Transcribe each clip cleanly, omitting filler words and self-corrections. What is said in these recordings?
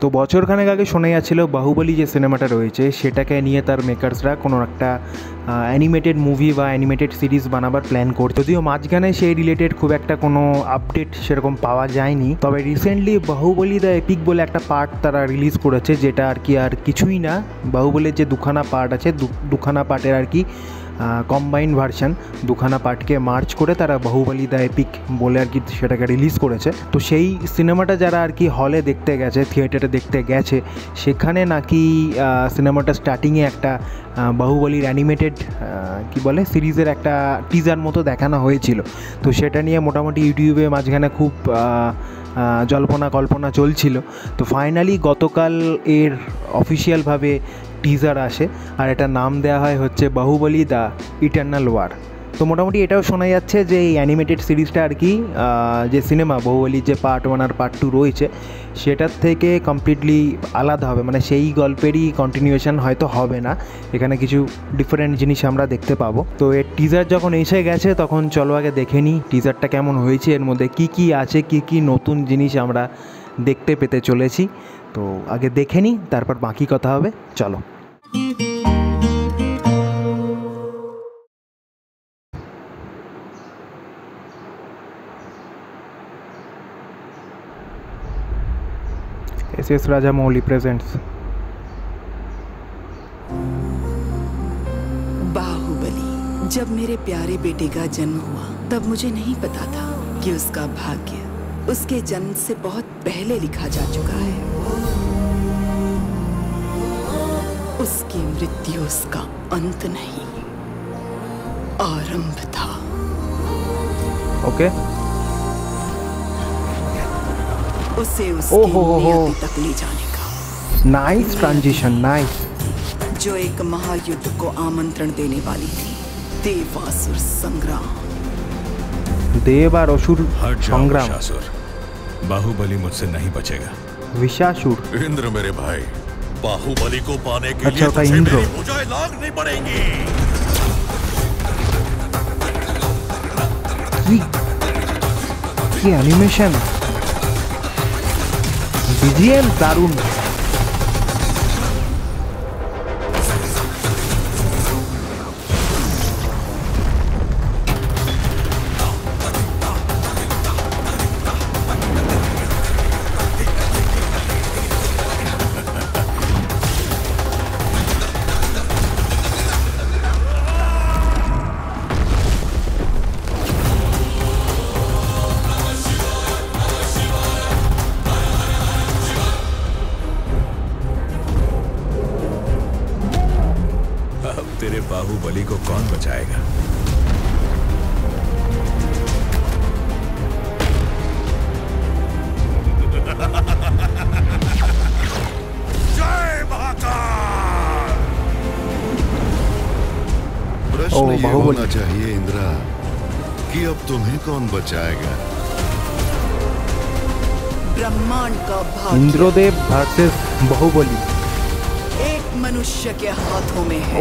তো বছরখানেক আগে শোনা যাচ্ছিল বাহুবলী যে সিনেমাটা রয়েছে সেটাকে নিয়ে তার মেকার্সরা কোনো একটা অ্যানিমেটেড মুভি বা অ্যানিমেটেড সিরিজ বানাবার প্ল্যান করছে। যদিও মাঝখানে সেই রিলেটেড খুব একটা কোনো আপডেট সেরকম পাওয়া যায়নি, তবে রিসেন্টলি বাহুবলী দ্য এপিক বলে একটা পার্ট তারা রিলিজ করেছে, যেটা আর কি আর কিছুই না, বাহুবলীর যে দুখানা পার্ট আছে দুখানা পার্টের আর কি কম্বাইন্ড ভার্সান, দুখানা পার্টকে মার্চ করে তারা বাহুবলী দ্য এপিক বলে আর কি সেটাকে রিলিজ করেছে। তো সেই সিনেমাটা যারা আর কি হলে দেখতে গেছে, থিয়েটারে দেখতে গেছে, সেখানে নাকি সিনেমাটা স্টার্টিংয়ে একটা বাহুবলীর অ্যানিমেটেড কি বলে সিরিজের একটা টিজার মতো দেখানো হয়েছিল। তো সেটা নিয়ে মোটামুটি ইউটিউবে মাঝখানে খুব জল্পনা কল্পনা চলছিল। তো ফাইনালি গতকাল এর অফিসিয়ালভাবে টিজার আসে, আর এটা নাম দেওয়া হয় হচ্ছে বাহুবলী দ্য ইটারনাল ওয়ার। তো মোটামুটি এটাও শোনা যাচ্ছে যে এই অ্যানিমেটেড সিরিজটা আর কি যে সিনেমা বাহুবলীর যে পার্ট 1 আর পার্ট 2 রয়েছে সেটার থেকে কমপ্লিটলি আলাদা হবে, মানে সেই গল্পেরই কন্টিনিউয়েশন হয়তো হবে না, এখানে কিছু ডিফারেন্ট জিনিস আমরা দেখতে পাবো। তো এর টিজার যখন এসে গেছে তখন চলো আগে দেখে নিই টিজারটা কেমন হয়েছে, এর মধ্যে কি কি আছে, কি কি নতুন জিনিস আমরা দেখতে পেতে চলেছি। তো আগে দেখে নিই, তারপর বাকি কথা হবে, চলো। S Rajamouli presents Baahubali. जब मेरे प्यारे बेटे का जन्म हुआ तब मुझे नहीं पता था कि उसका भाग्य उसके जन्म से बहुत पहले लिखा जा चुका है। उसकी मृत्यु उसका अंत नहीं, आरंभ था। ओके उसे उसकी नियति तक ले जाने का नाइस ट्रांजिशन, नाइस। जो एक महायुद्ध को आमंत्रण देने वाली थी, देवासुर संग्राम। देव और असुर संग्राम। बाहुबली मुझसे नहीं बचेगा। विशासुर इंद्र मेरे भाई, बाहुबली को पाने के अच्छा, लिए तुझे इंद्र मेरी भुजाएं लागनी पड़ेंगी। की एनिमेशन बीजीएम दारुण। तेरे बाहुबली को कौन बचाएगा? जय महाकाल। प्रश्न ये होना चाहिए इंद्रा कि अब तुम्हें कौन बचाएगा? ब्रह्मांड का भाग्य इंद्रदेव वर्सेस बाहुबली एक मनुष्य के हाथों में है।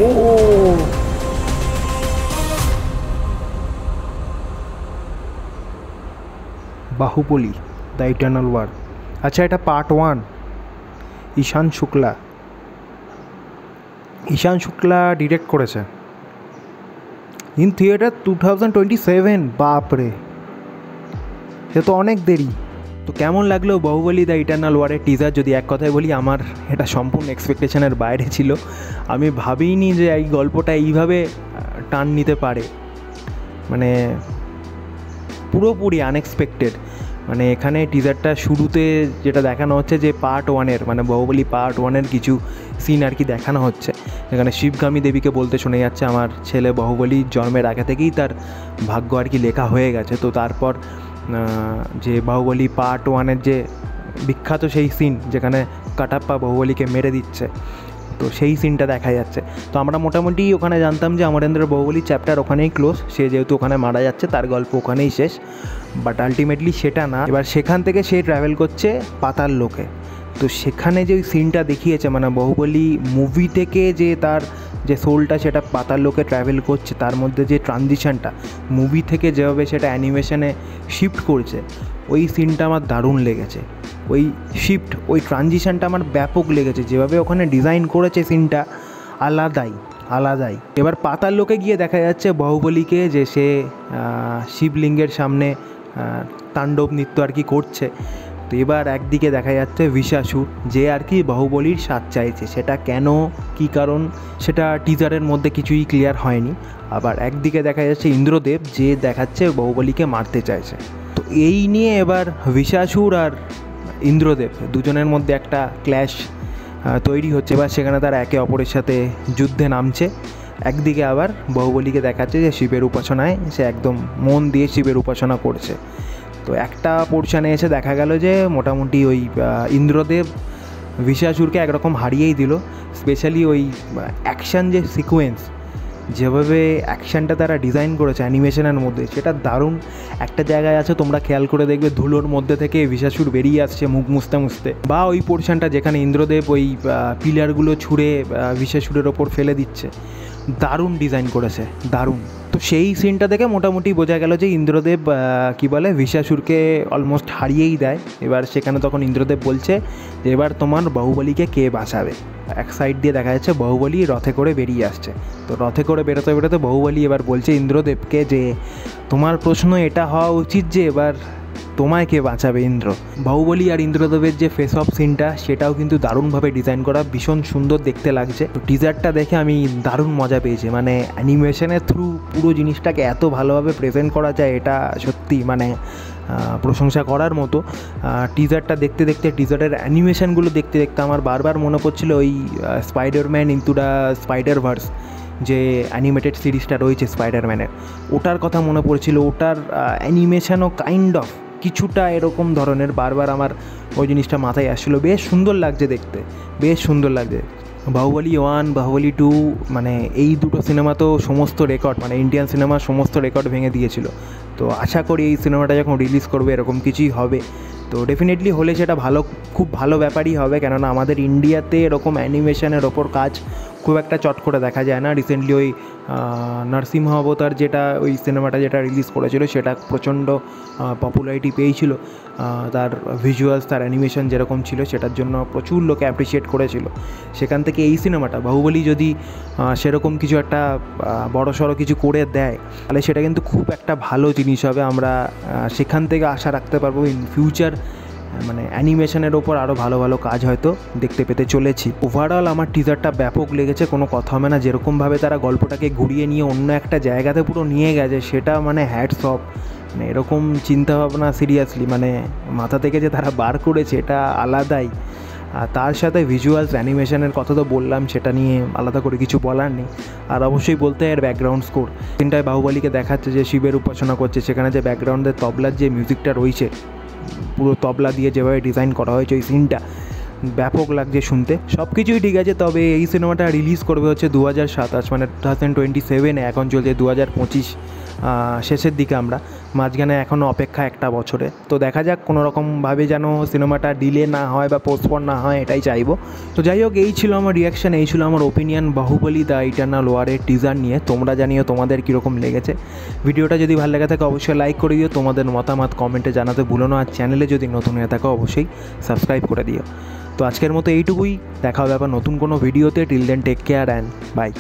बाहुबली द इटर्नल वार। अच्छा, এটা পার্ট 1। ঈশান শুক্লা ডিরেক্ট করেছে। In theatre 2027। বাপরে, সে তো অনেক দেরি। তো কেমন লাগলো বাহুবলী দ্য ইটারনাল ওয়ারের টিজার? যদি এক কথায় বলি, আমার এটা সম্পূর্ণ এক্সপেকটেশনের বাইরে ছিল। আমি ভাবিনি যে এই গল্পটা এইভাবে টার্ন নিতে পারে, মানে পুরোপুরি আনএক্সপেক্টেড। মানে এখানে টিজারটা শুরুতে যেটা দেখানো হচ্ছে যে পার্ট 1-এর মানে বাহুবলী পার্ট 1-এর কিছু সিন আর কি দেখানো হচ্ছে। এখানে শিবগামী দেবীকে বলতে শোনা যাচ্ছে আমার ছেলে বাহুবলী জন্মের আগে থেকেই তার ভাগ্য আর কি লেখা হয়ে গেছে। তো তারপর যে বাহুবলী পার্ট 1-এর যে বিখ্যাত সেই সিন যেখানে কাটাপ্পা বাহুবলীকে মেরে দিচ্ছে, তো সেই সিনটা দেখা যাচ্ছে। তো আমরা মোটামুটি ওখানে জানতাম যে অমরেন্দ্র বাহুবলী চ্যাপ্টার ওখানেই ক্লোজ, সে যেহেতু ওখানে মারা যাচ্ছে তার গল্প ওখানেই শেষ। বাট আলটিমেটলি সেটা না, এবার সেখান থেকে সে ট্রাভেল করছে পাতাল লোকে। তো সেখানে যে ওই সিনটা দেখিয়েছে, মানে বাহুবলী মুভি থেকে যে তার যে সোলটা সেটা পাতাল লোকে ট্রাভেল করছে, তার মধ্যে যে ট্রানজিশনটা মুভি থেকে যেভাবে সেটা অ্যানিমেশনে শিফট করছে, ওই সিনটা আমার দারুণ লেগেছে। ওই শিফট, ওই ট্রানজিশনটা আমার ব্যাপক লেগেছে, যেভাবে ওখানে ডিজাইন করেছে সিনটা আলাদাই। এবার পাতাল লোকে গিয়ে দেখা যাচ্ছে বাহুবলীকে যে সে শিবলিঙ্গের সামনে তাণ্ডব নৃত্য আর কি করছে। তো এবার একদিকে দেখা যাচ্ছে বিশাসুর, যে আর কি বাহুবলীর স্বাদ চাইছে, সেটা কেন কী কারণ সেটা টিজারের মধ্যে কিছুই ক্লিয়ার হয়নি। আবার একদিকে দেখা যাচ্ছে ইন্দ্রদেব, যে দেখাচ্ছে বাহুবলীকে মারতে চাইছে। তো এই নিয়ে এবার বিশাসুর আর ইন্দ্রদেব দুজনের মধ্যে একটা ক্ল্যাশ তৈরি হচ্ছে। এবার সেখানে তারা একে অপরের সাথে যুদ্ধে নামছে। একদিকে আবার বাহুবলীকে দেখাচ্ছে যে শিবের উপাসনায় সে একদম মন দিয়ে শিবের উপাসনা করছে। তো একটা পোর্শনে এসে দেখা গেল যে মোটামুটি ওই ইন্দ্রদেব বিশাসুরকে একরকম হারিয়েই দিল। স্পেশালি ওই অ্যাকশান যে সিকোয়েন্স, যেভাবে অ্যাকশানটা তারা ডিজাইন করেছে অ্যানিমেশনের মধ্যে, সেটা দারুণ। একটা জায়গায় আছে, তোমরা খেয়াল করে দেখবে, ধুলোর মধ্যে থেকে বিশাসুর বেরিয়ে আসছে মুখ মুছতে, বা ওই পোর্শনটা যেখানে ইন্দ্রদেব ওই পিলারগুলো ছুঁড়ে বিশাসুরের ওপর ফেলে দিচ্ছে, দারুণ ডিজাইন করেছে, দারুণ। তো সেই সিনটা দেখে মোটামুটি বোঝা গেল যে ইন্দ্রদেব কী বলে বিশাসুরকে অলমোস্ট হারিয়েই দেয়। এবার সেখানে তখন ইন্দ্রদেব বলছে যে এবার তোমার বাহুবলীকে কে বাঁচাবে। এক সাইড দিয়ে দেখা যাচ্ছে বাহুবলী রথে করে বেরিয়ে আসছে। তো রথে করে বেরোতে বাহুবলী এবার বলছে ইন্দ্রদেবকে যে তোমার প্রশ্ন এটা হওয়া উচিত যে এবার তোমায় কে বাঁচাবে ইন্দ্র। বাহুবলী আর ইন্দ্রদেবের যে ফেস অফ সিনটা, সেটাও কিন্তু দারুণভাবে ডিজাইন করা, ভীষণ সুন্দর দেখতে লাগছে। তো টিজারটা দেখে আমি দারুণ মজা পেয়েছি। মানে অ্যানিমেশনের থ্রু পুরো জিনিসটাকে এত ভালোভাবে প্রেজেন্ট করা যায়, এটা সত্যি মানে প্রশংসা করার মতো। টিজারটা দেখতে টিজারের অ্যানিমেশনগুলো দেখতে আমার বারবার মনে পড়ছিল ওই স্পাইডারম্যান ইনটু দ্য স্পাইডারভার্স যে অ্যানিমেটেড সিরিজটা রয়েছে স্পাইডারম্যানের, ওটার কথা মনে পড়ছিল। ওটার অ্যানিমেশনও কাইন্ড অফ কিছুটা এরকম ধরনের, বারবার আমার ওই জিনিসটা মাথায় আসছিলো। বেশ সুন্দর লাগছে দেখতে, বেশ সুন্দর লাগছে। বাহুবলী 1, বাহুবলী 2, মানে এই দুটো সিনেমা তো সমস্ত রেকর্ড, মানে ইন্ডিয়ান সিনেমার সমস্ত রেকর্ড ভেঙে দিয়েছিল। তো আশা করি এই সিনেমাটা যখন রিলিজ করবে এরকম কিছুই হবে। তো ডেফিনেটলি হলে সেটা ভালো, খুব ভালো ব্যাপারই হবে, কেননা আমাদের ইন্ডিয়াতে এরকম অ্যানিমেশনের ওপর কাজ খুব একটা চট করে দেখা যায় না। রিসেন্টলি ওই নরসিংহ অবতার যেটা, ওই সিনেমাটা যেটা রিলিজ করেছিল, সেটা প্রচণ্ড পপুলারিটি পেয়েছিল। তার ভিজুয়ালস, তার অ্যানিমেশন যেরকম ছিল, সেটার জন্য প্রচুর লোকে অ্যাপ্রিসিয়েট করেছিল। সেখান থেকে এই সিনেমাটা বাহুবলী যদি সেরকম কিছু একটা বড়সড় কিছু করে দেয়, তাহলে সেটা কিন্তু খুব একটা ভালো জিনিস হবে। আমরা সেখান থেকে আশা রাখতে পারবো ইন ফিউচার মানে অ্যানিমেশনের ওপর আরও ভালো ভালো কাজ হয়তো দেখতে পেতে চলেছি। ওভারঅল আমার টিজারটা ব্যাপক লেগেছে, কোনো কথা হবে না। যেরকমভাবে তারা গল্পটাকে ঘুরিয়ে নিয়ে অন্য একটা জায়গাতে পুরো নিয়ে গেছে, সেটা মানে হ্যাটস অফ। মানে এরকম চিন্তাভাবনা সিরিয়াসলি মানে মাথা থেকে যে তারা বার করেছে, এটা আলাদাই। আর তার সাথে ভিজুয়ালস অ্যানিমেশনের কথা তো বললাম, সেটা নিয়ে আলাদা করে কিছু বলার নেই। আর অবশ্যই বলতে হয় এর ব্যাকগ্রাউন্ড স্কোর। তিনটায় বাহুবলীকে দেখাচ্ছে যে শিবের উপাসনা করছে, সেখানে যে ব্যাকগ্রাউন্ডের তবলার যে মিউজিকটা রয়েছে, পুরো তবলা দিয়ে যেভাবে ডিজাইন করা হয়েছে ওই সিনটা, ব্যাপক লাগছে শুনতে। সব কিছুই ঠিক আছে, তবে এই সিনেমাটা রিলিজ করবে হচ্ছে 2027, মানে 2027, এখন চলছে 2025 শেষের দিকে। আমরা মাঝখানে এখনও অপেক্ষা একটা বছরে। তো দেখা যাক কোনো রকমভাবে যেন সিনেমাটা ডিলে না হয় বা পোস্টপন না হয়, এটাই চাইবো। তো যাই হোক, এই ছিল আমার রিয়াকশান, এই ছিল আমার ওপিনিয়ন বাহুবলী দ্য ইটারনাল ওয়ারের টিজার নিয়ে। তোমরা জানিও তোমাদের কীরকম লেগেছে। ভিডিওটা যদি ভালো লেগে থাকে অবশ্যই লাইক করে দিও, তোমাদের মতামত কমেন্টে জানাতে ভুলো না। আর চ্যানেলে যদি নতুন হয়ে থাকো অবশ্যই সাবস্ক্রাইব করে দিও। তো আজকের মতো এইটুকুই, দেখা হবে আবার নতুন কোনো ভিডিওতে। Till then take care and by.